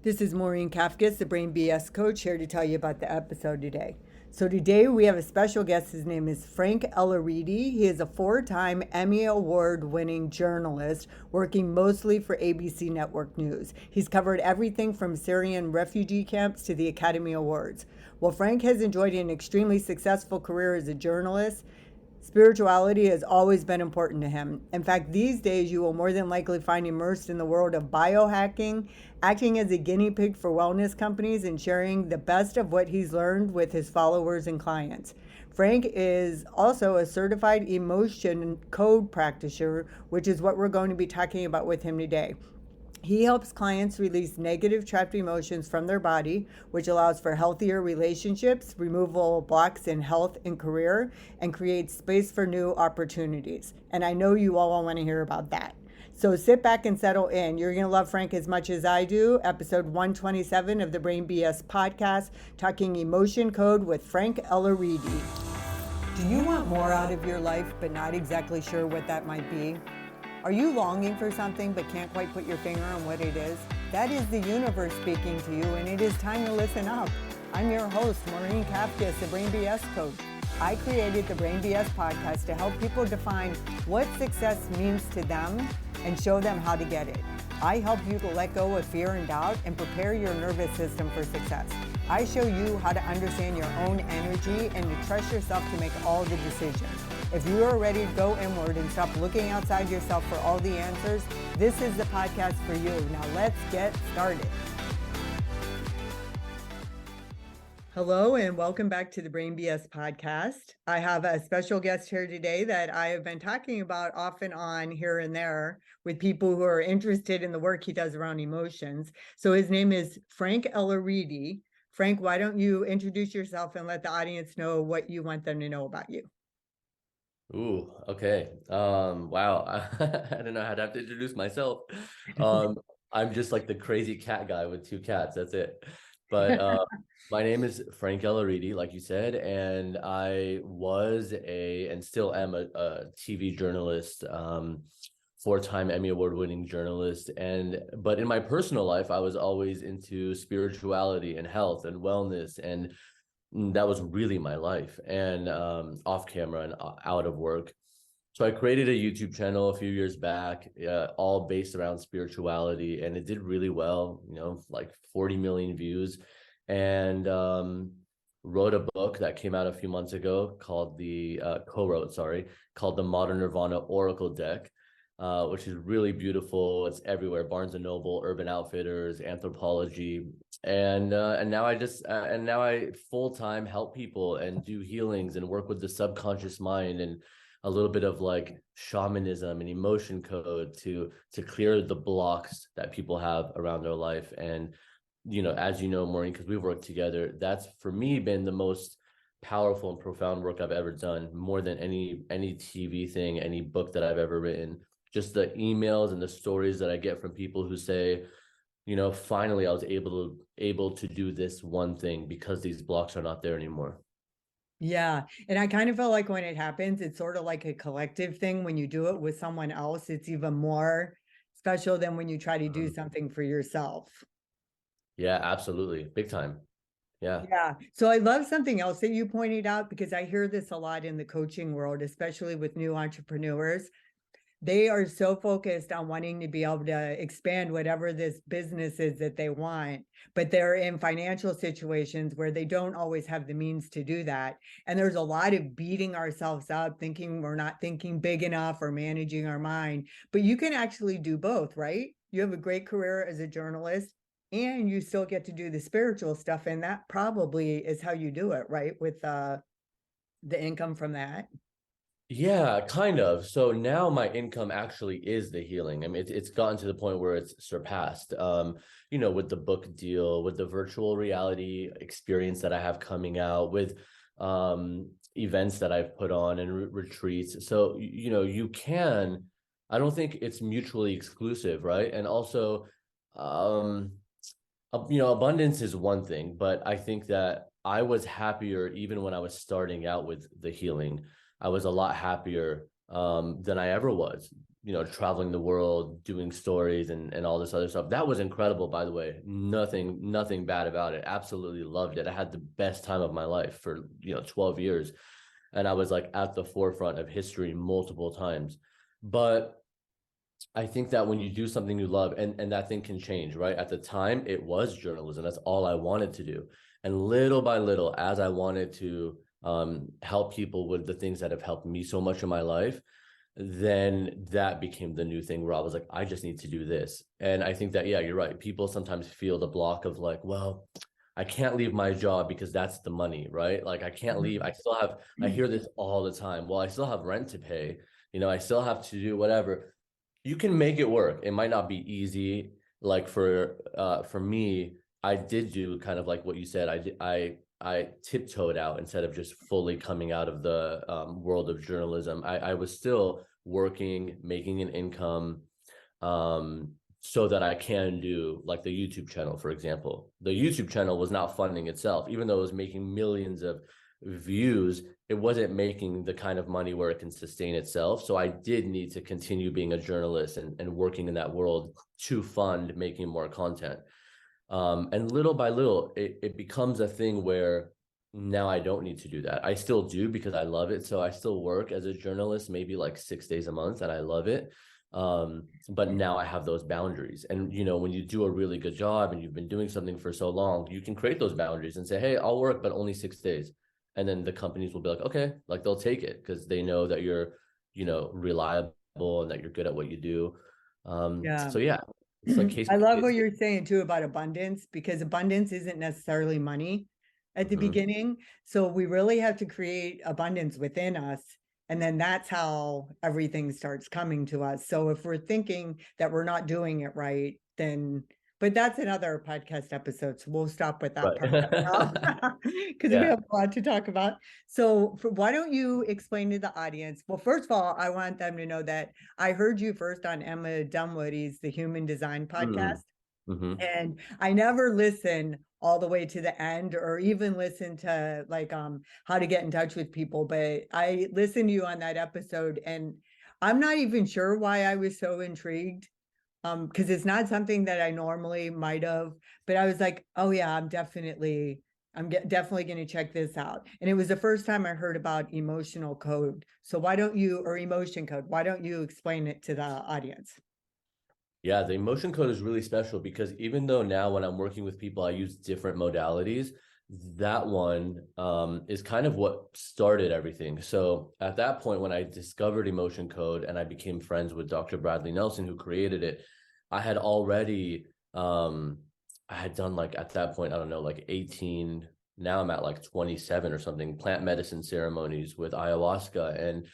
This is Maureen Kafkas, the Brain BS coach, here to tell you about the episode today. So today we have a special guest. His name is Frank Elaridi. He is a 4-time Emmy-Award-Winning journalist working mostly for ABC Network News. He's covered everything from Syrian refugee camps to the Academy Awards. While Frank has enjoyed an extremely successful career as a journalist, spirituality has always been important to him. In fact, these days you will more than likely find immersed in the world of biohacking, acting as a guinea pig for wellness companies, and sharing the best of what he's learned with his followers and clients. Frank is also a certified Emotion Code Practitioner, which is what we're going to be talking about with him today. He helps clients release negative trapped emotions from their body, which allows for healthier relationships, removal of blocks in health and career, and creates space for new opportunities. And I know you all want to hear about that. So sit back and settle in. You're going to love Frank as much as I do. Episode 127 of the Brain BS podcast, talking emotion code with Frank Elaridi. Do you want more out of your life, but not exactly sure what that might be? Are you longing for something but can't quite put your finger on what it is? That is the universe speaking to you, and it is time to listen up. I'm your host, Maureen Kafkas, the Brain BS coach. I created the Brain BS podcast to help people define what success means to them and show them how to get it. I help you to let go of fear and doubt and prepare your nervous system for success. I show you how to understand your own energy and to trust yourself to make all the decisions. If you are ready to go inward and stop looking outside yourself for all the answers, this is the podcast for you. Now let's get started. Hello and welcome back to the Brain BS podcast. I have a special guest here today that I have been talking about off and on here and there with people who are interested in the work he does around emotions. So his name is Frank Elaridi. Frank, why don't you introduce yourself and let the audience know what you want them to know about you? Ooh, okay. Wow. I don't know how to have to introduce myself. I'm just like the crazy cat guy with 2 cats. That's it. But my name is Frank Elaridi, like you said, and I was and still am a TV journalist, 4-time Emmy-Award-Winning journalist. But in my personal life, I was always into spirituality and health and wellness, and that was really my life, and off camera and out of work. So I created a YouTube channel a few years back, all based around spirituality, and it did really well, like 40 million views, and wrote a book that came out a few months ago called called the Modern Nirvana Oracle Deck, which is really beautiful. It's everywhere: Barnes and Noble, Urban Outfitters, Anthropology. And now I full-time help people and do healings and work with the subconscious mind and a little bit of like shamanism and emotion code to clear the blocks that people have around their life. And as you know, Maureen, because we've worked together, that's for me been the most powerful and profound work I've ever done, more than any TV thing, any book that I've ever written. Just the emails and the stories that I get from people who say, finally I was able to do this one thing because these blocks are not there anymore. Yeah. And I kind of feel like when it happens, it's sort of like a collective thing. When you do it with someone else, it's even more special than when you try to do something for yourself. Yeah, absolutely. Big time. Yeah. Yeah. So I love something else that you pointed out, because I hear this a lot in the coaching world, especially with new entrepreneurs. They are so focused on wanting to be able to expand whatever this business is that they want, but they're in financial situations where they don't always have the means to do that. And there's a lot of beating ourselves up, thinking we're not thinking big enough or managing our mind. But you can actually do both, right? You have a great career as a journalist, and you still get to do the spiritual stuff. And that probably is how you do it, right? With the income from that. Yeah, kind of. So now my income actually is the healing. I mean, it's gotten to the point where it's surpassed, with the book deal, with the virtual reality experience that I have coming out, with events that I've put on and retreats. So, I don't think it's mutually exclusive, right? And also, abundance is one thing, but I think that I was happier even when I was starting out with the healing. I was a lot happier than I ever was, traveling the world, doing stories and all this other stuff. That was incredible, by the way. Nothing bad about it. Absolutely loved it. I had the best time of my life for 12 years. And I was like at the forefront of history multiple times. But I think that when you do something you love, and that thing can change, right? At the time, it was journalism. That's all I wanted to do. And little by little, as I wanted to help people with the things that have helped me so much in my life, then that became the new thing where I was like, I just need to do this. And I think that, yeah, you're right. People sometimes feel the block of like, well, I can't leave my job because that's the money, right? Like I can't leave. I hear this all the time. Well, I still have rent to pay. I still have to do whatever. You can make it work. It might not be easy. Like for me, I did do kind of like what you said. I tiptoed out instead of just fully coming out of the world of journalism. I was still working, making an income, so that I can do like the YouTube channel, for example. The YouTube channel was not funding itself, even though it was making millions of views. It wasn't making the kind of money where it can sustain itself. So I did need to continue being a journalist and working in that world to fund making more content. And little by little, it becomes a thing where now I don't need to do that. I still do because I love it. So I still work as a journalist, maybe like 6 days a month, and I love it. But now I have those boundaries. And, when you do a really good job and you've been doing something for so long, you can create those boundaries and say, hey, I'll work, but only 6 days. And then the companies will be like, okay, like they'll take it because they know that you're, reliable and that you're good at what you do. Yeah. So yeah, it's like case I by love case. what you're saying too about abundance, because abundance isn't necessarily money at the beginning. So we really have to create abundance within us. And then that's how everything starts coming to us. So if we're thinking that we're not doing it right, then, but that's another podcast episode. So we'll stop with that part because we Yeah. have a lot to talk about. So why don't you explain to the audience? Well, first of all, I want them to know that I heard you first on Emma Dunwoody's The Human Design podcast. And I never listen all the way to the end or even listen to like how to get in touch with people, but I listened to you on that episode and I'm not even sure why I was so intrigued, because it's not something that I normally might have, but I was like, oh yeah, I'm definitely going to check this out. And it was the first time I heard about emotional code. So why don't you, or emotion code, why don't you explain it to the audience? Yeah, the emotion code is really special because even though now when I'm working with people, I use different modalities, that one is kind of what started everything. So at that point, when I discovered emotion code and I became friends with Dr. Bradley Nelson, who created it, I had already, I had done like at that point, I don't know, like 18, now I'm at like 27 or something, plant medicine ceremonies with ayahuasca, and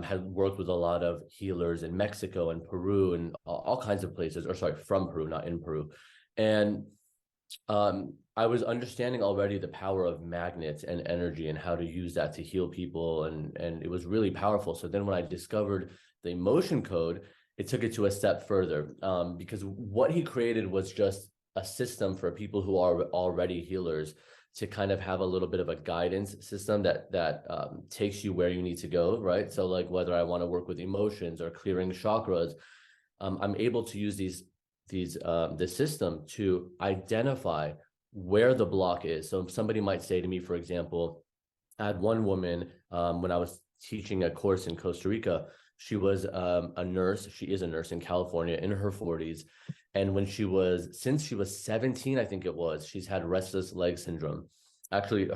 had worked with a lot of healers in Mexico and Peru and all kinds of places, or sorry, from Peru, not in Peru. And I was understanding already the power of magnets and energy and how to use that to heal people. And it was really powerful. So then when I discovered the emotion code, it took it to a step further, because what he created was just a system for people who are already healers to kind of have a little bit of a guidance system that takes you where you need to go, right? So like whether I want to work with emotions or clearing chakras, I'm able to use this system to identify where the block is. So somebody might say to me, for example, I had one woman when I was teaching a course in Costa Rica. She was a nurse. She is a nurse in California in her 40s. And since she was 17, I think it was, she's had restless leg syndrome. Actually,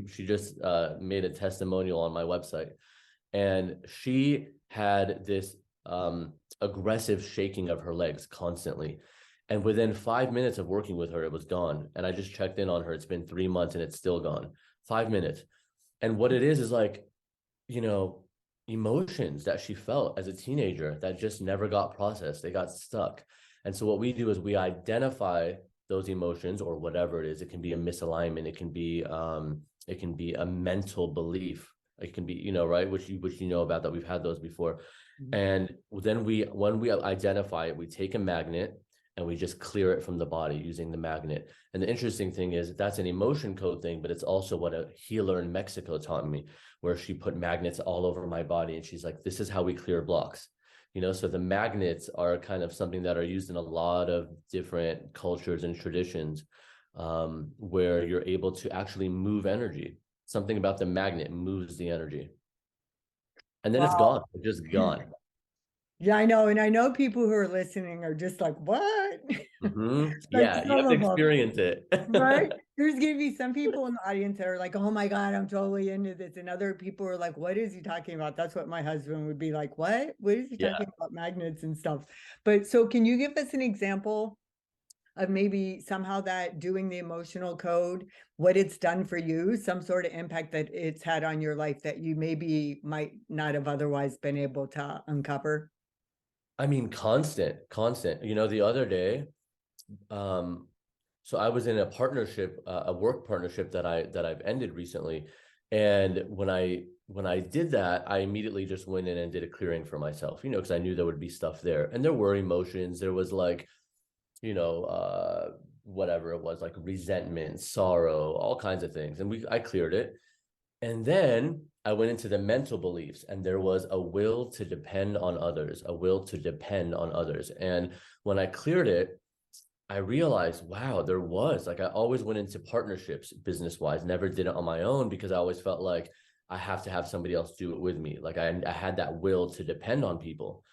she just made a testimonial on my website. And she had this aggressive shaking of her legs constantly. And within 5 minutes of working with her, it was gone. And I just checked in on her. It's been 3 months and it's still gone. 5 minutes. And what it is like, emotions that she felt as a teenager that just never got processed. They got stuck. And so what we do is we identify those emotions or whatever it is. It can be a misalignment. It can be a mental belief. It can be, right, which you know about, that we've had those before. And then when we identify it, we take a magnet and we just clear it from the body using the magnet. And the interesting thing is that's an emotion code thing, but it's also what a healer in Mexico taught me, where she put magnets all over my body. And she's like, this is how we clear blocks. So the magnets are kind of something that are used in a lot of different cultures and traditions, where you're able to actually move energy. Something about the magnet moves the energy, and then it's Wow. gone. It's just gone. Yeah, I know. And I know people who are listening are just like, what? Like Yeah, you some have to of them, experience it. right? There's going to be some people in the audience that are like, oh my God, I'm totally into this. And other people are like, what is he talking about? That's what my husband would be like. What is he Yeah. talking about magnets and stuff? But so can you give us an example of maybe somehow that doing the emotional code, what it's done for you, some sort of impact that it's had on your life that you maybe might not have otherwise been able to uncover? I mean, constant. The other day, um, so I was in a partnership, a work partnership that I've ended recently, and when I did that, I immediately just went in and did a clearing for myself, because I knew there would be stuff there, and there were emotions. There was like, you know, whatever it was, like resentment, sorrow, all kinds of things, and I cleared it. And then I went into the mental beliefs, and there was a will to depend on others, a will to depend on others. And when I cleared it, I realized, wow, there was like, I always went into partnerships business wise, never did it on my own because I always felt like I have to have somebody else do it with me. Like I had that will to depend on people.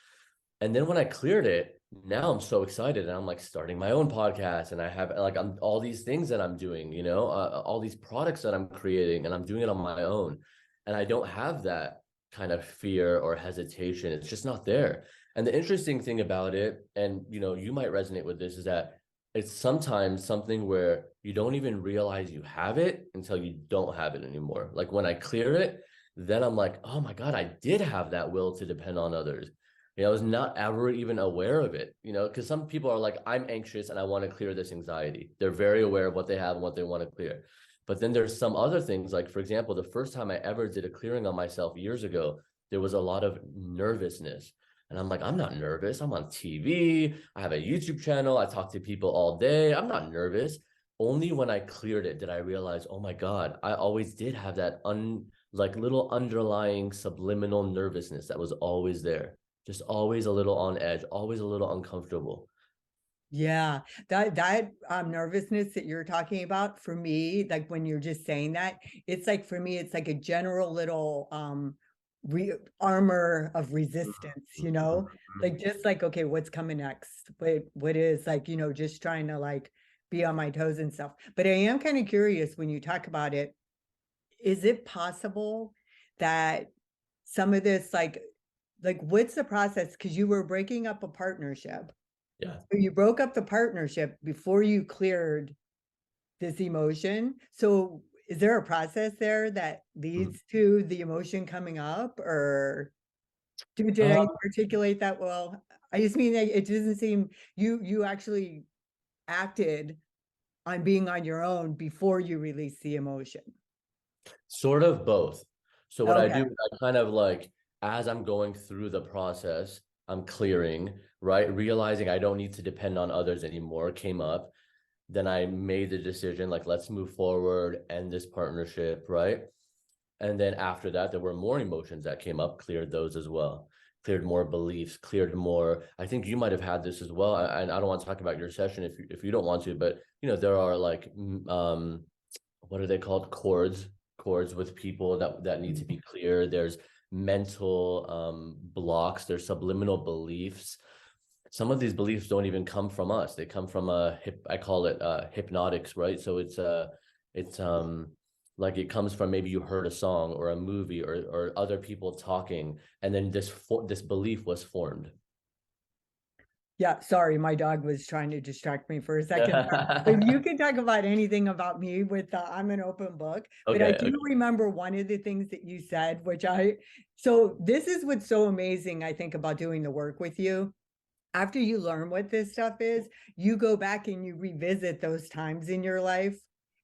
And then when I cleared it, now I'm so excited, and I'm like starting my own podcast, and I have like all these things that I'm doing, all these products that I'm creating, and I'm doing it on my own. And I don't have that kind of fear or hesitation. It's just not there. And the interesting thing about it, and you might resonate with this, is that it's sometimes something where you don't even realize you have it until you don't have it anymore. Like when I clear it, then I'm like, oh my God, I did have that will to depend on others. I was not ever even aware of it, because some people are like, I'm anxious and I want to clear this anxiety. They're very aware of what they have and what they want to clear. But then there's some other things, like, for example, the first time I ever did a clearing on myself years ago, there was a lot of nervousness. And I'm like, I'm not nervous. I'm on TV. I have a YouTube channel. I talk to people all day. I'm not nervous. Only when I cleared it did I realize, oh my God, I always did have that like little underlying subliminal nervousness that was always there, just always a little on edge, always a little uncomfortable. Yeah, that nervousness that you're talking about, for me, like when you're just saying that, it's like, for me, it's like a general little armor of resistance, like just like, okay, what's coming next? What is, like, just trying to like be on my toes and stuff. But I am kind of curious, when you talk about it, is it possible that some of this, like what's the process? Because you were breaking up a partnership. Yeah. So you broke up the partnership before you cleared this emotion. So is there a process there that Mhm. leads to the emotion coming up, or did I Um, articulate that well? I just mean that it doesn't seem you actually acted on being on your own before you released the emotion. Sort of both. So what I Okay. do is I kind of like, as I'm going through the process, I'm clearing, right? Realizing I don't need to depend on others anymore came up. Then I made the decision, like, let's move forward, end this partnership, right? And then after that, there were more emotions that came up, cleared those as well, cleared more beliefs, cleared more. I think you might have had this as well. And I don't want to talk about your session if you don't want to, but there are like, what are they called? Chords with people that need to be clear. There's mental blocks, there's subliminal beliefs. Some of these beliefs don't even come from us. They come from I call it hypnotics, right? So it's like it comes from, maybe you heard a song or a movie or other people talking, and then this belief was formed. Yeah, sorry, my dog was trying to distract me for a second. But you can talk about anything about me with I'm an open book. But I Okay, do okay. remember one of the things that you said, so this is what's so amazing, I think, about doing the work with you. After you learn what this stuff is, you go back and you revisit those times in your life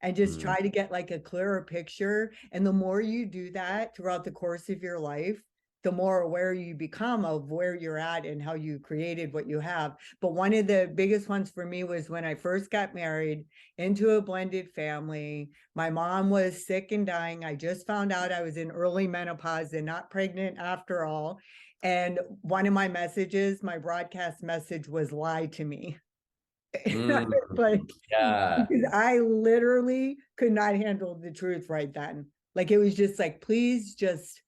and just Mm. try to get like a clearer picture. And the more you do that throughout the course of your life, the more aware you become of where you're at and how you created what you have. But one of the biggest ones for me was when I first got married into a blended family. My mom was sick and dying. I just found out I was in early menopause and not pregnant after all. And one of my messages, my broadcast message was lie to me. Like, Yeah. because I literally could not handle the truth right then. Like, it was just like, please just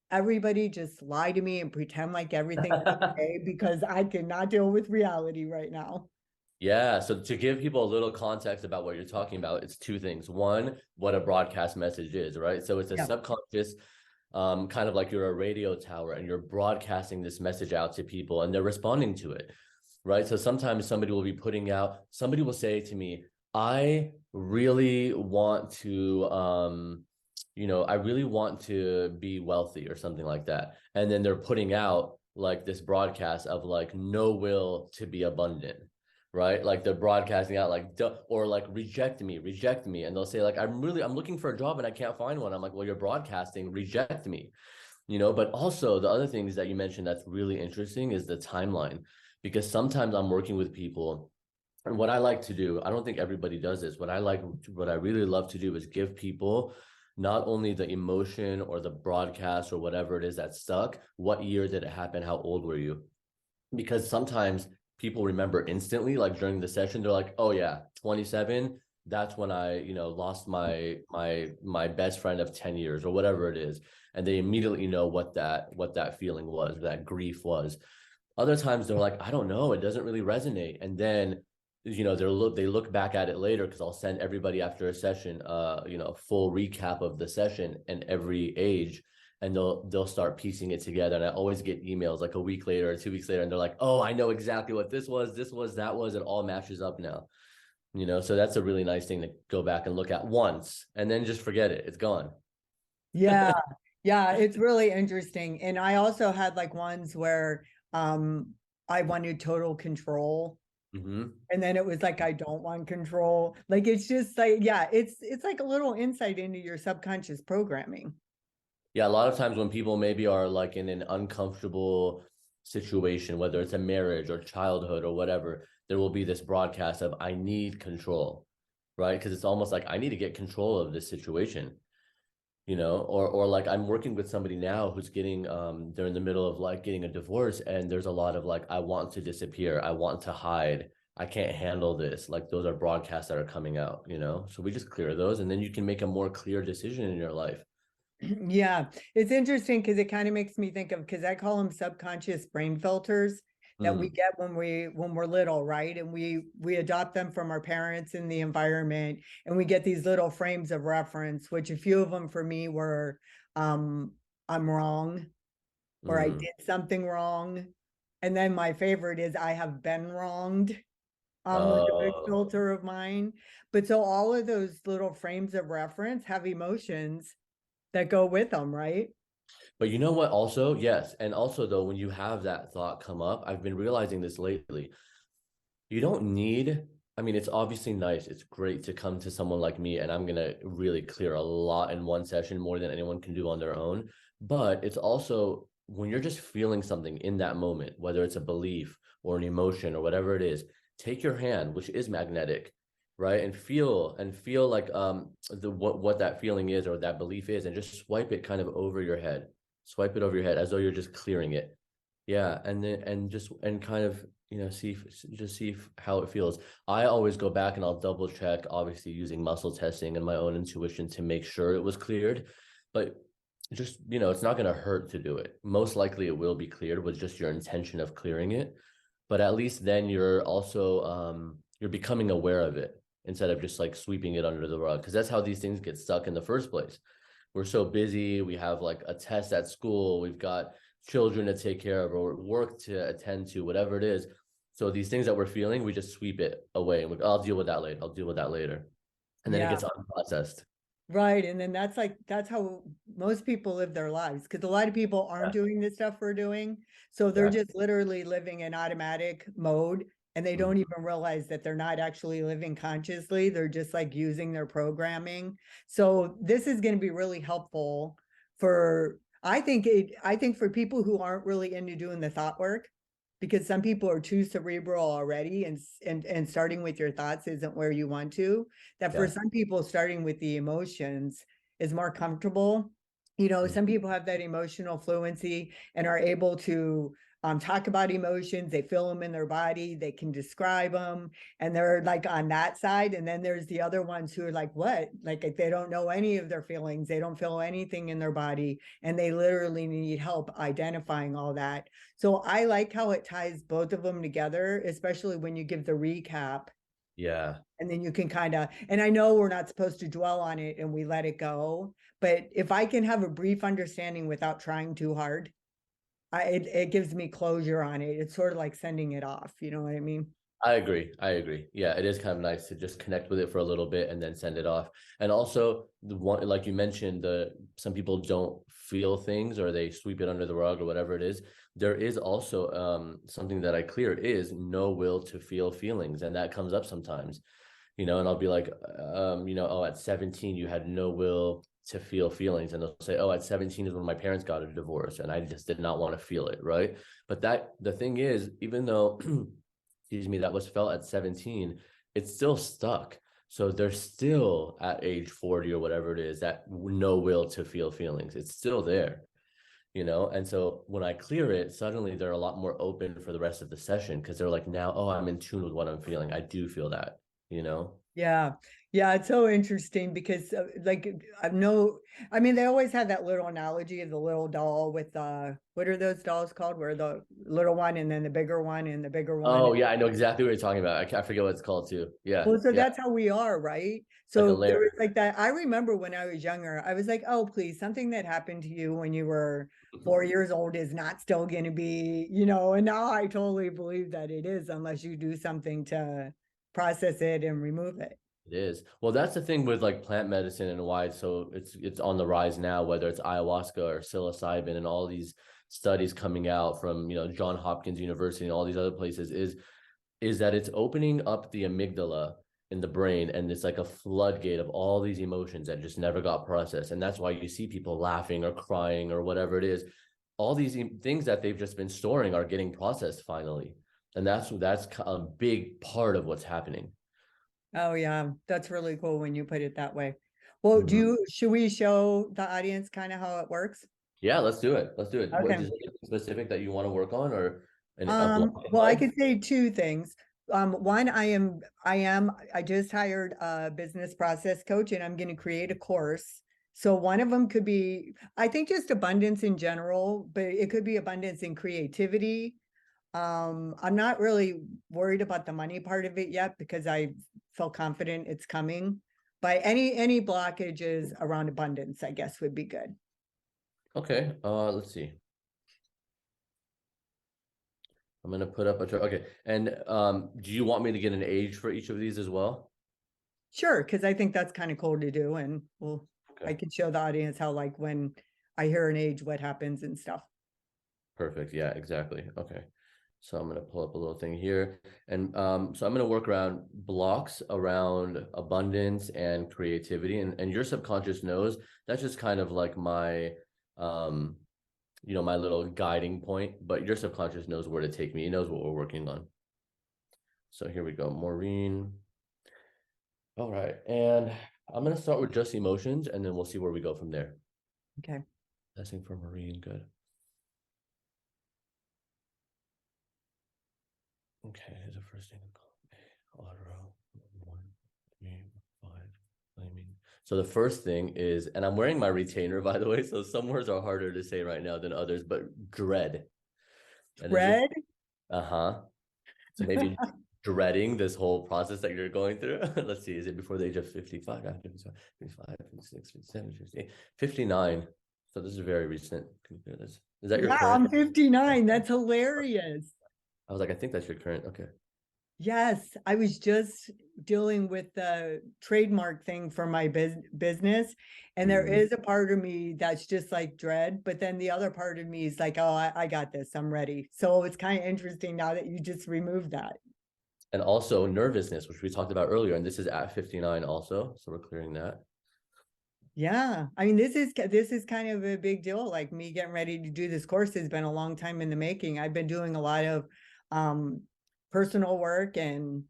everybody just lie to me and pretend like everything's okay because I cannot deal with reality right now. Yeah, so to give people a little context about what you're talking about, it's two things. One, what a broadcast message is, right? So it's a Yeah. subconscious, kind of like you're a radio tower and you're broadcasting this message out to people and they're responding to it, right? So sometimes somebody will be putting out, somebody will say to me, I really want to, I really want to be wealthy or something like that. And then they're putting out like this broadcast of like no will to be abundant, right? Like they're broadcasting out like or like reject me, and they'll say like I'm looking for a job and I can't find one. I'm like, well, you're broadcasting reject me, But also the other things that you mentioned that's really interesting is the timeline, because sometimes I'm working with people. And what I like to do, I don't think everybody does this. What I really love to do is give people not only the emotion or the broadcast or whatever it is that stuck, what year did it happen? How old were you? Because sometimes people remember instantly, like during the session, they're like, oh yeah, 27, that's when I lost my best friend of 10 years or whatever it is, and they immediately know what that feeling was, that grief was. Other times they're like, I don't know, it doesn't really resonate. And then they look back at it later, because I'll send everybody after a session full recap of the session and every age, and they'll start piecing it together. And I always get emails like a week later or 2 weeks later, and they're like, oh, I know exactly what this was, that was, it all matches up now. So that's a really nice thing to go back and look at once and then just forget it, it's gone. Yeah. Yeah, it's really interesting. And I also had like ones where I wanted total control. Mm-hmm. And then it was like I don't want control. Like it's just like, yeah, it's like a little insight into your subconscious programming. Yeah, a lot of times when people maybe are like in an uncomfortable situation, whether it's a marriage or childhood or whatever, there will be this broadcast of I need control, right? Because it's almost like I need to get control of this situation, or like I'm working with somebody now who's getting they're in the middle of like getting a divorce, and there's a lot of like I want to disappear, I want to hide, I can't handle this. Like those are broadcasts that are coming out. So we just clear those, and then you can make a more clear decision in your life. Yeah, it's interesting because it kind of makes me think of, because I call them subconscious brain filters that we Mm. get when we're little, right? And we adopt them from our parents and the environment, and we get these little frames of reference, which a few of them for me were um I'm wrong, or I Mm. did something wrong. And then my favorite is I have been wronged, was a big Oh, filter of mine. But so all of those little frames of reference have emotions that go with them, right? but you know what? Also, yes. And also, though, when you have that thought come up, I've been realizing this lately. You don't need, I mean, it's obviously nice. It's great to come to someone like me, and I'm going to really clear a lot in one session, more than anyone can do on their own. But it's also when you're just feeling something in that moment, whether it's a belief or an emotion or whatever it is, take your hand, which is magnetic, right? And feel like the what that feeling is or that belief is, and just swipe it kind of over your head. Swipe it over your head as though you're just clearing it. Yeah, and then and kind of see how it feels. I always go back and I'll double check, obviously using muscle testing and my own intuition to make sure it was cleared. But just it's not going to hurt to do it. Most likely it will be cleared with just your intention of clearing it. But at least then you're also you're becoming aware of it instead of just like sweeping it under the rug, because that's how these things get stuck in the first place. We're so busy, we have like a test at school, we've got children to take care of or work to attend to, whatever it is. So these things that we're feeling, we just sweep it away and I'll deal with that later. I'll deal with that later. And then it Yeah. gets unprocessed. Right. And then that's how most people live their lives, because a lot of people aren't Yeah, doing the stuff we're doing. So they're exactly. just literally living in automatic mode, and they don't even realize that they're not actually living consciously. They're just like using their programming. So this is going to be really helpful for, I think for people who aren't really into doing the thought work, because some people are too cerebral already, and starting with your thoughts isn't where you want to. That for Yeah. some people, starting with the emotions is more comfortable. You know, Mm. some people have that emotional fluency and are able to talk about emotions. They feel them in their body, they can describe them, and they're like on that side. And then there's the other ones who are like, what? Like they don't know any of their feelings, they don't feel anything in their body, and they literally need help identifying all that. So I like how it ties both of them together, especially when you give the recap. Yeah, And then you can kind of, and I know we're not supposed to dwell on it and we let it go, but if I can have a brief understanding without trying too hard, it gives me closure on it. It's sort of like sending it off. You know what I mean? I agree. I agree. Yeah, it is kind of nice to just connect with it for a little bit and then send it off. And also the one, like you mentioned, the some people don't feel things or they sweep it under the rug or whatever it is. There is also something that I clear is no will to feel feelings, and that comes up sometimes. And I'll be like, oh, at 17 you had no will to feel feelings, and they'll say, oh, at 17 is when my parents got a divorce and I just did not want to feel it, right? But the thing is, even though excuse me, that was felt at 17, it's still stuck. So they're still at age 40 or whatever it is, that no will to feel feelings. It's still there. And so when I clear it, suddenly they're a lot more open for the rest of the session because they're like, now, oh, I'm in tune with what I'm feeling. I do feel that. Yeah. Yeah. It's so interesting because like I mean, they always have that little analogy of the little doll with what are those dolls called? Where the little one and then the bigger one and the bigger one. Oh, yeah, I know exactly what you're talking about. I forget what it's called too. Yeah, Well, so yeah, that's how we are, right? like a So there was layer. like that. I remember when I was younger, I was like, oh, please, something that happened to you when you were 4 years old is not still going to be, and now I totally believe that it is, unless you do something to process it and remove it. It is. Well, that's the thing with like plant medicine and why it's on the rise now, whether it's ayahuasca or psilocybin and all these studies coming out from, John Hopkins University and all these other places is that it's opening up the amygdala in the brain, and it's like a floodgate of all these emotions that just never got processed. And that's why you see people laughing or crying or whatever it is. All these things that they've just been storing are getting processed finally. And that's a big part of what's happening. Oh, yeah, that's really cool when you put it that way. Well, Mhm. should we show the audience kind of how it works? Yeah, let's do it. Let's do it. What Okay. is it specific that you want to work on, or a block in Well, I mind? could say two things. One, I just hired a business process coach and I'm going to create a course. So one of them could be, I think just abundance in general, but it could be abundance in creativity. I'm not really worried about the money part of it yet because I feel confident it's coming. But any blockages around abundance, I guess, would be good. Okay. Let's see. I'm gonna put up a okay. And do you want me to get an age for each of these as well? Sure, because I think that's kind of cool to do, and I Okay. could show the audience how, like, when I hear an age, what happens and stuff. Perfect. Yeah, exactly. Okay. So I'm gonna pull up a little thing here. And so I'm gonna work around blocks around abundance and creativity. And your subconscious knows that's just kind of like um, my little guiding point, but your subconscious knows where to take me. It knows what we're working on. So here we go, Maureen. All right. And I'm gonna start with just emotions and then we'll see where we go from there. Okay. Testing for Maureen, good. Okay, the first thing. Auto, 1, 3, 5, flaming. So the first thing is, and I'm wearing my retainer, by the way, so some words are harder to say right now than others, but dread. And it's just, Red. uh-huh. So maybe dreading this whole process that you're going through. Let's see, is it before the age of 55, after 55, 56, 57, 58, 59? So this is very recent. Compare this. Is that your Yeah, current? I'm 59. That's hilarious. I was like, I think that's your current. Okay. Yes, I was just dealing with the trademark thing for my business, and there Mhm. is a part of me that's just like dread, but then the other part of me is like, oh, I got this, I'm ready. So it's kind of interesting now that you just removed that. And also nervousness, which we talked about earlier, and this is at 59 also. So we're clearing that. Yeah, I mean, this is kind of a big deal. Like, me getting ready to do this course has been a long time in the making. I've been doing a lot of um, personal work and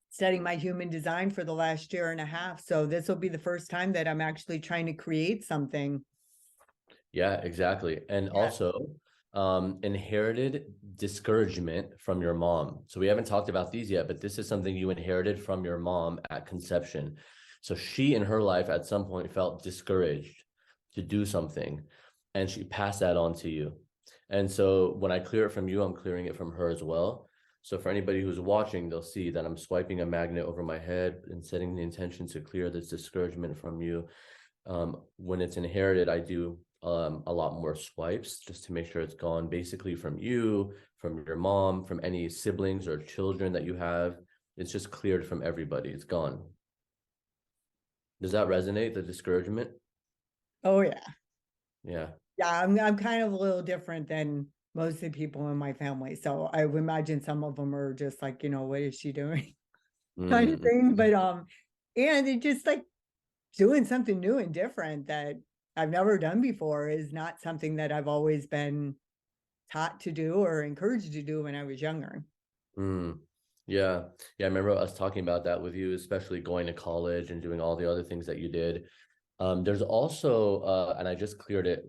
studying my human design for the last year and a half. So this will be the first time that I'm actually trying to create something. Yeah, exactly. And Yeah. also, inherited discouragement from your mom. So we haven't talked about these yet, but this is something you inherited from your mom at conception. So she in her life at some point felt discouraged to do something, and she passed that on to you. And so when I clear it from you, I'm clearing it from her as well. So for anybody who's watching, they'll see that I'm swiping a magnet over my head and setting the intention to clear this discouragement from you. When it's inherited, I do a lot more swipes just to make sure it's gone basically from you, from your mom, from any siblings or children that you have. It's just cleared from everybody. It's gone. Does that resonate, the discouragement? Oh yeah. Yeah. Yeah, I'm kind of a little different than most of the people in my family. So I would imagine some of them are just like, what is she doing? Kind of Mm-hmm. thing. But and it just like doing something new and different that I've never done before is not something that I've always been taught to do or encouraged to do when I was younger. Mm. Yeah. Yeah. I remember us talking about that with you, especially going to college and doing all the other things that you did. There's also, and I just cleared it,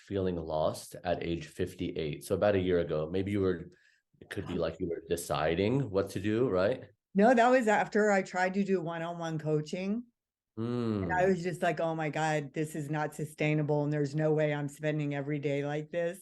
feeling lost at age 58. So about a year ago, maybe it could be like you were deciding what to do, right? No, that was after I tried to do one-on-one coaching. I Mm, was just like, oh my God, this is not sustainable. And there's no way I'm spending every day like this.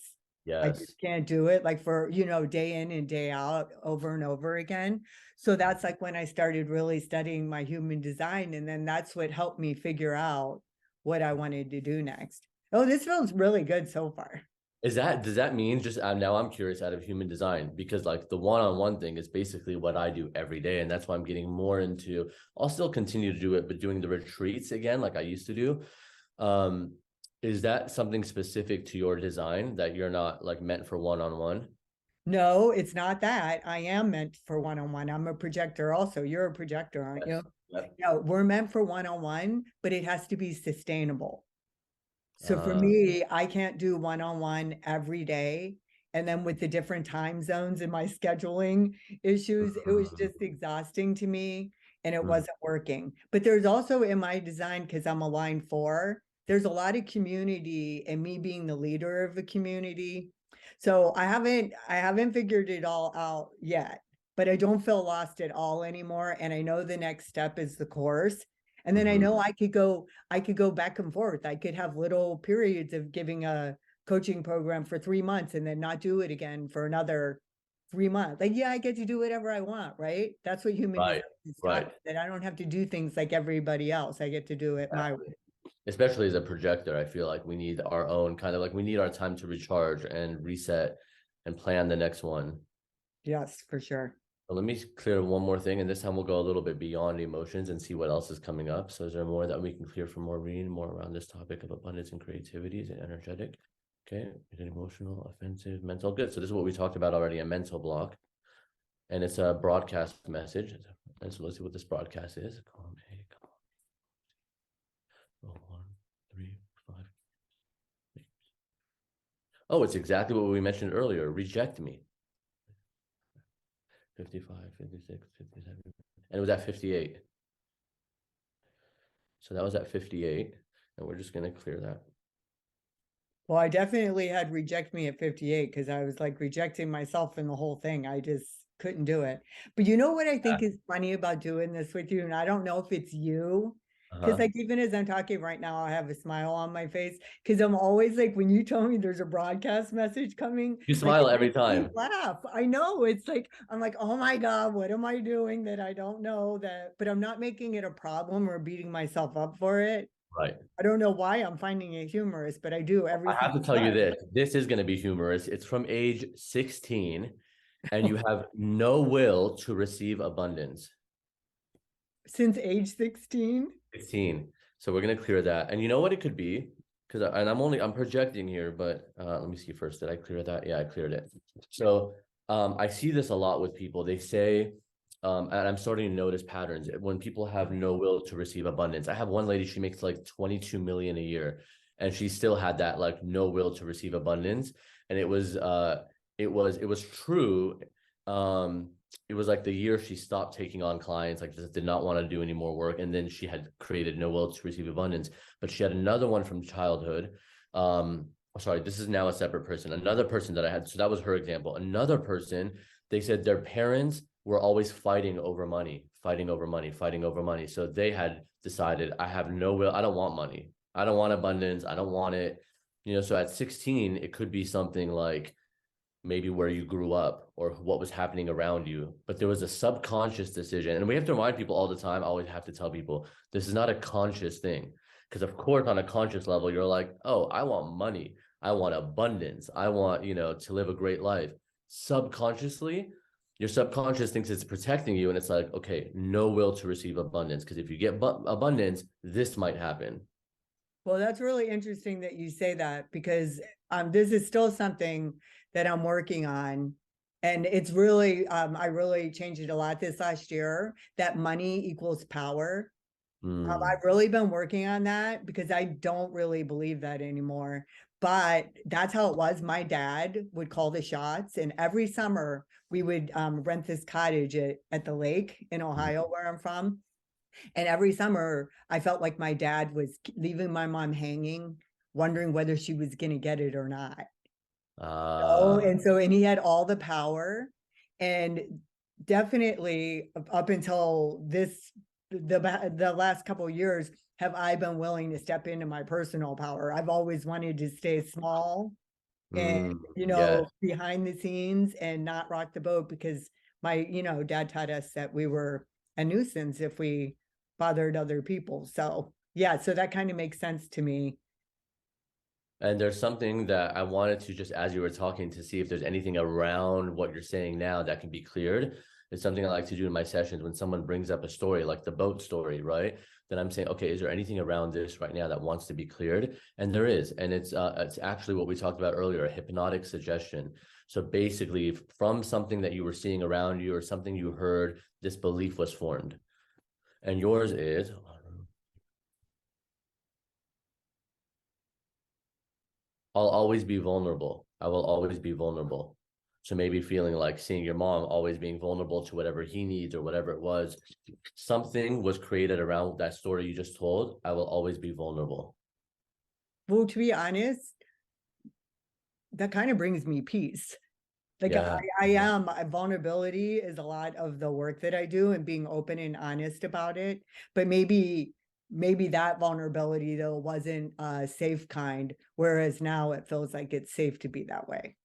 I yes. just can't do it like for, day in and day out over and over again. So that's like when I started really studying my human design. And then that's what helped me figure out what I wanted to do next. Oh, this feels really good so far. Does that mean just now I'm curious out of human design because like the one-on-one thing is basically what I do every day. And that's why I'm getting more into, I'll still continue to do it, but doing the retreats again, like I used to do. Um, is that something specific to your design that you're not like meant for one-on-one? No, it's not that. I am meant for one-on-one. I'm a projector also. You're a projector, aren't Yes. you? Yep. No, we're meant for one-on-one, but it has to be sustainable. So for Uh, me, I can't do one-on-one every day. And then with the different time zones and my scheduling issues, it was just exhausting to me and it mhm. wasn't working. But there's also in my design, because I'm a line 4, there's a lot of community and me being the leader of a community. So I haven't figured it all out yet, but I don't feel lost at all anymore. And I know the next step is the course. And then I Mhm. know I could go back and forth. I could have little periods of giving a coaching program for 3 months and then not do it again for another 3 months. Like, yeah, I get to do whatever I want, right? That's what human design Right, is taught, right. that I don't have to do things like everybody else. I get to do it my way. Exactly. Especially as a projector, I feel like we need our own kind of like we need our time to recharge and reset and plan the next one. Yes, for sure. But let me clear one more thing, and this time we'll go a little bit beyond emotions and see what else is coming up. So, is there more that we can clear for Maureen, more around this topic of abundance and creativity? Is it energetic? Okay, is it emotional, offensive, mental? Good. So, this is what we talked about already, a mental block, and it's a broadcast message. And so, let's see what this broadcast is. Column A, column row 1, 3, 5. Oh, it's exactly what we mentioned earlier. Reject me. 55, 56, 57. And it was at 58. So that was at 58. And we're just going to clear that. Well, I definitely had reject me at 58 because I was like rejecting myself in the whole thing. I just couldn't do it. But you know what I think is funny about doing this with you? And I don't know if it's you, because Uh-huh. like even as I'm talking right now, I have a smile on my face because I'm always like, when you tell me there's a broadcast message coming, You like smile it every makes me time. laugh. I know it's like, I'm like, oh my God, what am I doing that I don't know that, but I'm not making it a problem or beating myself up for it. Right. I don't know why I'm finding it humorous, but I do I everything have to you tell you said. this. This is going to be humorous. It's from age 16, and you have no will to receive abundance. Since age 16? 16. So we're going to clear that. And you know what it could be? Because and I'm projecting here, but let me see first. Did I clear that? Yeah, I cleared it. So I see this a lot with people. They say, and I'm starting to notice patterns when people have no will to receive abundance. I have one lady, she makes like 22 million a year, and she still had that like no will to receive abundance. And it was true. Um, it was like the year she stopped taking on clients, like just did not want to do any more work. And then she had created no will to receive abundance. But she had another one from childhood. Sorry, this is now a separate person. Another person that I had, so that was her example. Another person, they said their parents were always fighting over money, fighting over money, fighting over money. So they had decided, I have no will, I don't want money. I don't want abundance. I don't want it. So at 16, it could be something like maybe where you grew up or what was happening around you. But there was a subconscious decision. And we have to remind people all the time, I always have to tell people, this is not a conscious thing. Because of course, on a conscious level, you're like, oh, I want money. I want abundance. I want, to live a great life. Subconsciously, your subconscious thinks it's protecting you. And it's like, okay, no will to receive abundance. Because if you get abundance, this might happen. Well, that's really interesting that you say that, because this is still something that I'm working on. And it's really, I really changed it a lot this last year, that money equals power. I've really been working on that because I don't really believe that anymore. But that's how it was. My dad would call the shots. And every summer we would rent this cottage at the lake in Ohio, where I'm from. And every summer I felt like my dad was leaving my mom hanging, wondering whether she was going to get it or not. And he had all the power, and definitely up until the last couple of years, have I been willing to step into my personal power. I've always wanted to stay small and, yeah. behind the scenes and not rock the boat, because my, dad taught us that we were a nuisance if we bothered other people. So yeah, so that kind of makes sense to me. And there's something that I wanted to just, as you were talking, to see if there's anything around what you're saying now that can be cleared. It's something I like to do in my sessions when someone brings up a story, like the boat story, right? Then I'm saying, okay, is there anything around this right now that wants to be cleared? And there is. And it's actually what we talked about earlier, a hypnotic suggestion. So basically, from something that you were seeing around you or something you heard, this belief was formed. And yours is, I'll always be vulnerable. I will always be vulnerable. So maybe feeling like seeing your mom always being vulnerable to whatever he needs or whatever it was, something was created around that story you just told. I will always be vulnerable. Well, to be honest, that kind of brings me peace. Like Yeah. I am, vulnerability is a lot of the work that I do, and being open and honest about it. But maybe that vulnerability though wasn't a safe kind, whereas now it feels like it's safe to be that way.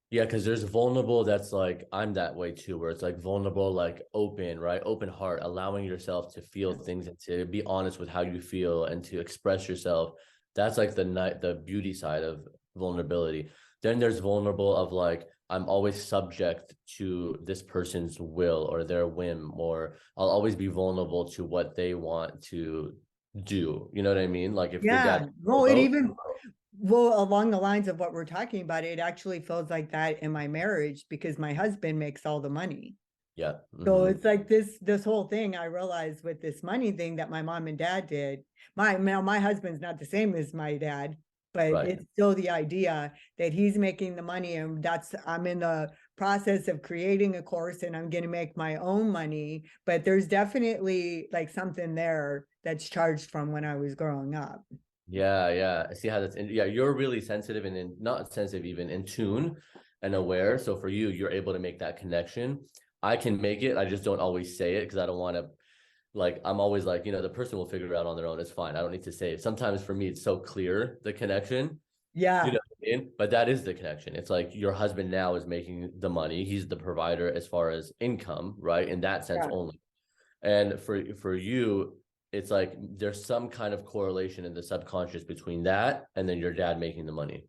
Yeah, because there's vulnerable that's like, I'm that way too, where it's like vulnerable, like open, right? Open heart, allowing yourself to feel things and to be honest with how you feel and to express yourself. That's like the beauty side of vulnerability. Then there's vulnerable of like, I'm always subject to this person's will or their whim, or I'll always be vulnerable to what they want to do. You know what I mean? Like if your Yeah. dad, Well, it even, well, along the lines of what we're talking about, it actually feels like that in my marriage, because my husband makes all the money. yeah. So it's like this whole thing. I realized with this money thing that my mom and dad did. My husband's not the same as my dad, but Right. it's still the idea that he's making the money, and I'm in the process of creating a course, and I'm going to make my own money. But there's definitely like something there that's charged from when I was growing up. Yeah, yeah. I see how yeah, you're really sensitive and not sensitive, even in tune and aware. So for you, you're able to make that connection. I can make it. I just don't always say it because I don't want to, like, I'm always like, the person will figure it out on their own. It's fine. I don't need to say it. Sometimes for me, it's so clear, the connection, Yeah. what I mean? But that is the connection. It's like your husband now is making the money. He's the provider as far as income, right? In that sense Yeah. only. And for you, it's like there's some kind of correlation in the subconscious between that and then your dad making the money.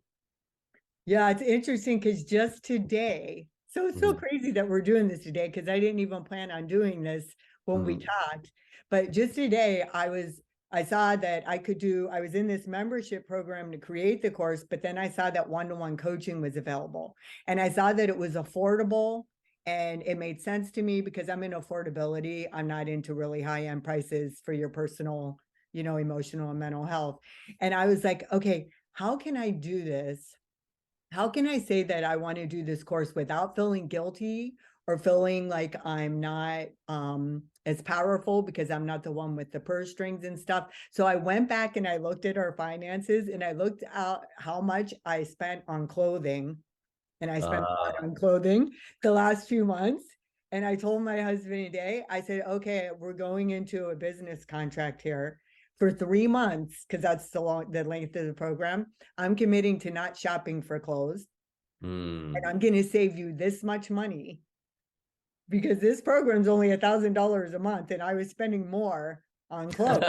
Yeah, it's interesting because just today, so it's so Mhm. crazy that we're doing this today, because I didn't even plan on doing this when we Mhm. talked. But just today, I saw that I was in this membership program to create the course, but then I saw that one-to-one coaching was available. And I saw that it was affordable, and it made sense to me because I'm in affordability. I'm not into really high-end prices for your personal, emotional and mental health. And I was like, okay, how can I do this? How can I say that I want to do this course without feeling guilty or feeling like I'm not as powerful because I'm not the one with the purse strings and stuff. So I went back and I looked at our finances and I looked at how much I spent on clothing, and I spent a lot on clothing the last few months. And I told my husband today, I said, okay, we're going into a business contract here for 3 months, because that's the length of the program. I'm committing to not shopping for clothes, and I'm going to save you this much money, because this program's only $1,000 a month, and I was spending more on clothes.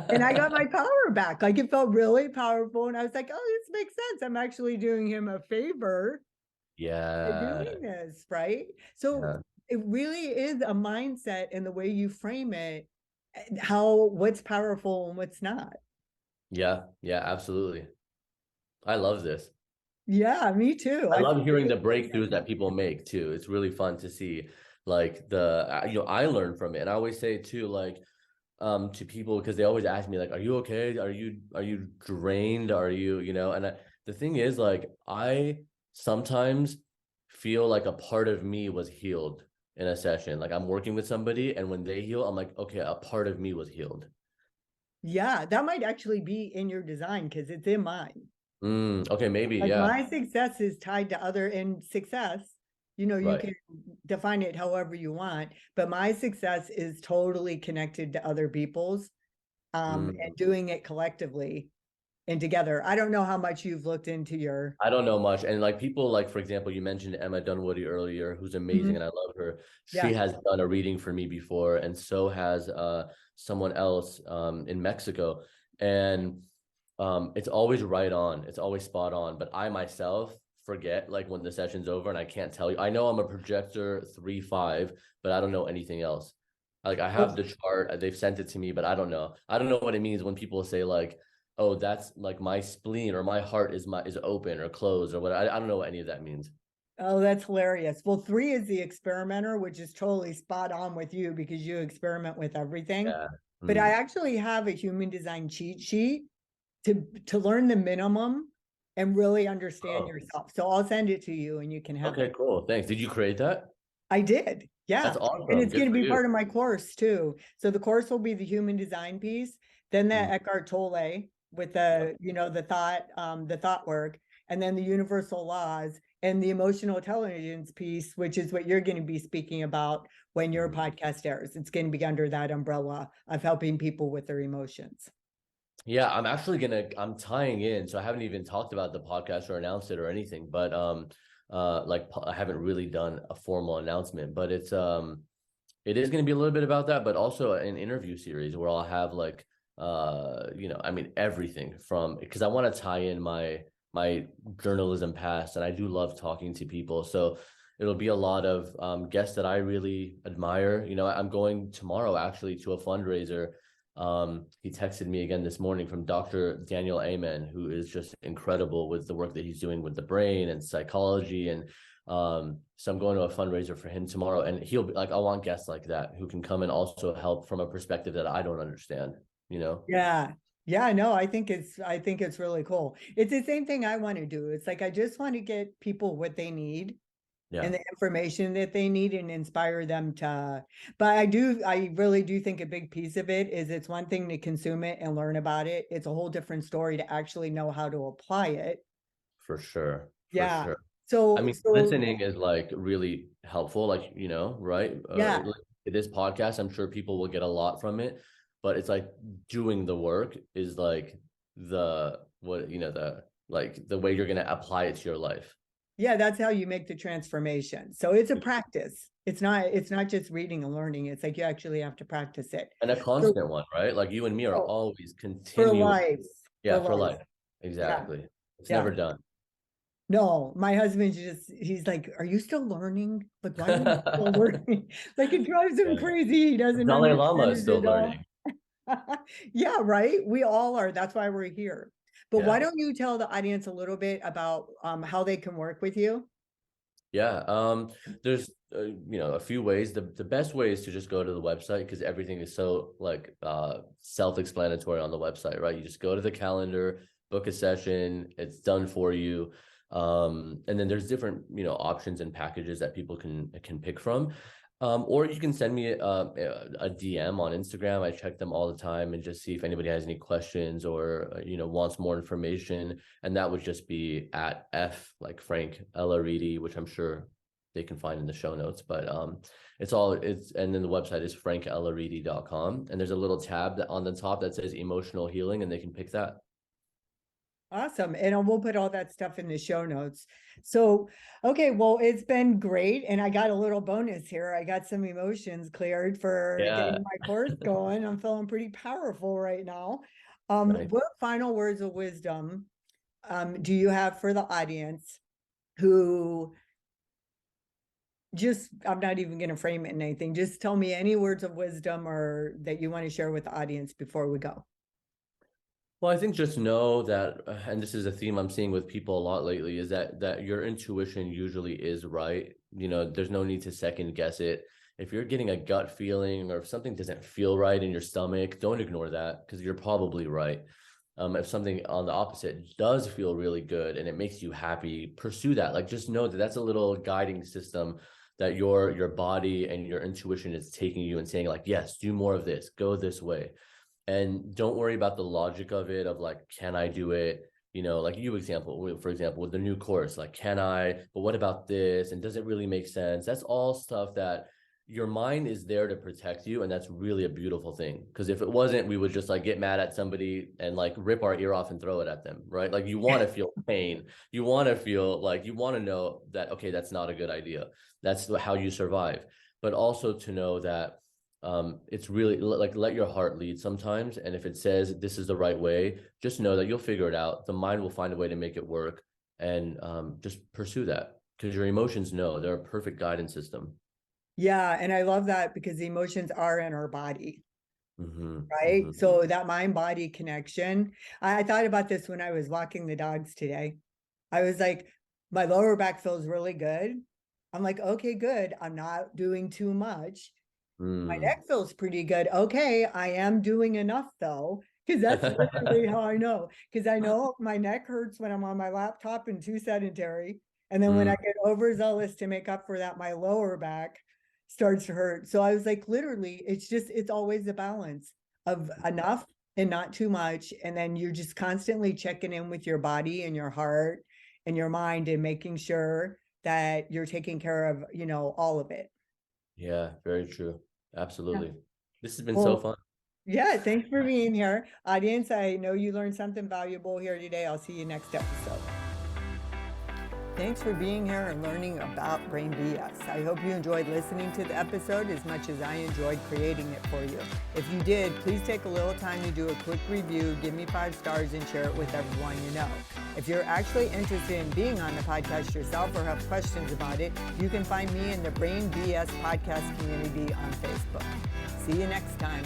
And I got my power back. Like, it felt really powerful. And I was like, oh, this makes sense. I'm actually doing him a favor by doing this, right? So it really is a mindset, and the way you frame it, what's powerful and what's not. Yeah, absolutely. I love this. Yeah, me too. I love hearing the breakthroughs that people make too. It's really fun to see, like, I learn from it. And I always say too, like, to people, because they always ask me, like, are you okay? Are you drained? Are you, and the thing is, like, I sometimes feel like a part of me was healed in a session. Like, I'm working with somebody, and when they heal, I'm like, okay, a part of me was healed. Yeah, that might actually be in your design, because it's in mine. Okay, maybe. Like, Yeah. my success is tied to other, and success, you Right. can define it however you want, but my success is totally connected to other people's, and doing it collectively and together. I don't know how much you've looked into your. I don't know much. And like, people, like, for example, you mentioned Emma Dunwoody earlier, who's amazing, and I love her. She Yeah. has done a reading for me before, and so has someone else in Mexico. And it's always right on. It's always spot on. But I myself forget, like, when the session's over, and I can't tell you. I know I'm a projector 3-5, but I don't know anything else. Like, I have the chart, they've sent it to me, but I don't know. I don't know what it means when people say, like, oh, that's like my spleen, or my heart is open or closed, or what. I don't know what any of that means. Oh, that's hilarious. Well, 3 is the experimenter, which is totally spot on with you, because you experiment with everything. Yeah. But I actually have a human design cheat sheet to learn the minimum and really understand yourself. So I'll send it to you and you can have Okay, it. cool. Thanks. Did you create that? I did. Yeah. That's And awesome. it's Good going to for be you. part of my course too. So the course will be the human design piece, then the Eckhart Tolle with the thought work, and then the universal laws and the emotional intelligence piece, which is what you're going to be speaking about when your podcast airs. It's going to be under that umbrella of helping people with their emotions. Yeah, I'm tying in. So I haven't even talked about the podcast or announced it or anything, but like, I haven't really done a formal announcement, but it is going to be a little bit about that, but also an interview series where I'll have, like, I mean, everything from, because I want to tie in my journalism past, and I do love talking to people. So it'll be a lot of guests that I really admire. I'm going tomorrow actually to a fundraiser. He texted me again this morning, from Dr. Daniel Amen, who is just incredible with the work that he's doing with the brain and psychology. And so I'm going to a fundraiser for him tomorrow, and he'll be like, I want guests like that who can come and also help from a perspective that I don't understand, Yeah. Yeah, no, I think it's really cool. It's the same thing I want to do. It's like, I just want to get people what they need and the information that they need, and inspire them to. But I really do think a big piece of it is, it's one thing to consume it and learn about it. It's a whole different story to actually know how to apply it. For sure. For Yeah. sure. I So mean, listening is, like, really helpful, like, right? yeah. Like, this podcast, I'm sure people will get a lot from it, but it's like, doing the work is like the way you're going to apply it to your life. Yeah, that's how you make the transformation. So it's a practice. It's not just reading and learning. It's like, you actually have to practice it. And a So, constant one, right? Like, you and me are oh, always for continuing. life. Yeah, for life. life. Yeah. Exactly. It's Yeah. never done. No, my husband he's like, are you still learning? Like, why are you still learning? Like, it drives him Yeah. crazy. He doesn't Dalai Lama understand is it still at all. learning. Yeah, right. We all are. That's why we're here. But why Yeah. don't you tell the audience a little bit about how they can work with you? Yeah. There's a few ways. The best way is to just go to the website, because everything is so, like, self-explanatory on the website, right? You just go to the calendar, book a session, it's done for you. And then there's different, options and packages that people can pick from. Or you can send me a DM on Instagram. I check them all the time and just see if anybody has any questions or, wants more information. And that would just be at F, like Frank Elaridi, which I'm sure they can find in the show notes. But and then the website is frankelaridi.com. And there's a little tab on the top that says emotional healing, and they can pick that. Awesome. And we'll put all that stuff in the show notes. So, okay, well, it's been great. And I got a little bonus here. I got some emotions cleared for getting my course going. I'm feeling pretty powerful right now. Nice. What final words of wisdom do you have for the audience who I'm not even going to frame it in anything. Just tell me any words of wisdom or that you want to share with the audience before we go. Well, I think just know that, and this is a theme I'm seeing with people a lot lately, is that your intuition usually is right. There's no need to second guess it. If you're getting a gut feeling or if something doesn't feel right in your stomach, don't ignore that because you're probably right. If something on the opposite does feel really good and it makes you happy, pursue that. Like, just know that that's a little guiding system that your body and your intuition is taking you and saying, like, yes, do more of this, go this way. And don't worry about the logic of it, of like, can I do it? Like for example, with the new course, like, can I, but what about this? And does it really make sense? That's all stuff that your mind is there to protect you. And that's really a beautiful thing. Because if it wasn't, we would just like get mad at somebody and like rip our ear off and throw it at them, right? Like, you want to feel pain. You want to feel like, you want to know that, okay, that's not a good idea. That's how you survive. But also to know that it's really like, let your heart lead sometimes. And if it says this is the right way, just know that you'll figure it out. The mind will find a way to make it work, and just pursue that because your emotions know they're a perfect guidance system. Yeah. And I love that because the emotions are in our body, Mm-hmm, right? mm-hmm. So that mind body connection, I thought about this when I was walking the dogs today. I was like, my lower back feels really good. I'm like, okay, good. I'm not doing too much. My neck feels pretty good. Okay, I am doing enough though, because that's literally how I know. Because I know my neck hurts when I'm on my laptop and too sedentary. And then when I get overzealous to make up for that, my lower back starts to hurt. So I was like, literally, it's always a balance of enough and not too much. And then you're just constantly checking in with your body and your heart and your mind and making sure that you're taking care of, all of it. Yeah, very true. Absolutely. Yeah. This has been so Well, fun. yeah, thanks for being here. Audience, I know you learned something valuable here today. I'll see you next episode. Thanks for being here and learning about Brain BS. I hope you enjoyed listening to the episode as much as I enjoyed creating it for you. If you did, please take a little time to do a quick review, give me 5 stars, and share it with everyone you know. If you're actually interested in being on the podcast yourself or have questions about it, you can find me in the Brain BS podcast community on Facebook. See you next time.